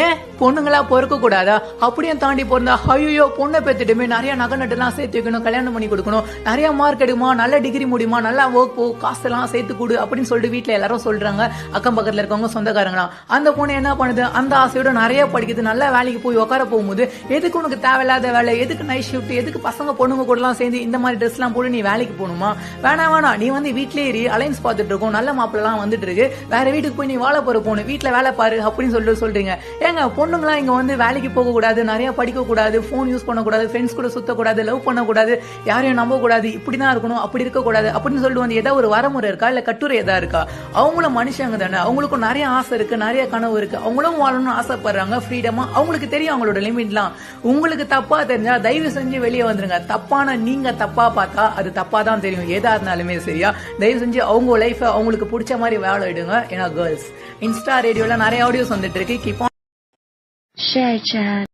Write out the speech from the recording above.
ஏன் பொண்ணுங்களா பொறுக்க கூடாதா? அப்படியே தாண்டி பிறந்தா ஐயோ பொண்ணை பெத்துட்டுமே நிறைய நகை நட்டுலாம் சேர்த்து வைக்கணும், கல்யாணம் பண்ணி கொடுக்கணும், நிறைய மார்க் எடுமா, நல்ல டிகிரி முடியுமா, நல்லா ஒர்க் போ, காசெல்லாம் சேர்த்து கொடு அப்படின்னு சொல்லிட்டு வீட்டுல எல்லாரும் சொல்றாங்க. அக்கம் பக்கத்துல இருக்கவங்க சொந்தக்காரங்களாம். அந்த பொண்ணு என்ன பண்ணுது, அந்த ஆசையோட நிறைய படிக்குது, நல்ல வேலைக்கு போய் உட்கார போகும்போது எதுக்கு உனக்கு தேவையில்லாத வேலை, எதுக்கு நைட் ஷிஃப்ட், எதுக்கு பசங்க பொண்ணுங்க கூட எல்லாம் சேர்ந்து இந்த மாதிரி ட்ரெஸ் எல்லாம் போட்டு நீ வேலைக்கு போகணுமா? வேணாம், நீ வந்து வீட்லயே ஏறி அலைன்ஸ் பார்த்துட்டு இருக்கோம், நல்ல மாப்பிள்ள எல்லாம் வந்துட்டு இருக்கு, வேற வீட்டுக்கு போய் நீ வாழ போற போன வீட்டுல வேலை பாரு அப்படின்னு சொல்லிட்டு சொல்றீங்க. ஏங்க பொண்ணுங்களா இங்க வந்து வேலைக்கு போக கூடாது, நிறைய படிக்க கூடாது, போன் யூஸ் பண்ணக்கூடாது, ஃப்ரெண்ட்ஸ் கூட சுத்தக்கூடாது, லவ் பண்ணக்கூடாது, யாரையும் நம்ப கூடாது, இப்படிதான் இருக்கணும், அப்படி இருக்க கூடாது அப்படின்னு சொல்லிட்டு வந்து ஏதாவது ஒரு வரமுறை இருக்கா, இல்ல கட்டுரை ஏதா இருக்கா? அவங்களும் மனுஷங்க தானே, அவங்களுக்கும் நிறைய ஆசை இருக்கு, நிறைய கனவு இருக்கு, அவங்களும் வாழணும்னு ஆசைப்படுறாங்க ஃப்ரீடமா. அவங்களுக்கு தெரியும் அவங்களோட லிமிட்லாம். உங்களுக்கு தப்பா தெரிஞ்சா தயவு செஞ்சு வெளியே வந்துருங்க. தப்பான நீங்க தப்பா பார்த்தா அது தப்பா தான் தெரியும், ஏதா இருந்தாலுமே சரியா. தயவு செஞ்சு அவங்க லைஃப் அவங்களுக்கு பிடிச்ச மாதிரி வாழிடுங்க. ஏன்னா கேர்ள்ஸ் இன்ஸ்டா ரேடியோல நிறைய ஆடியோஸ் வந்துட்டு இருக்கு. Keep on share chat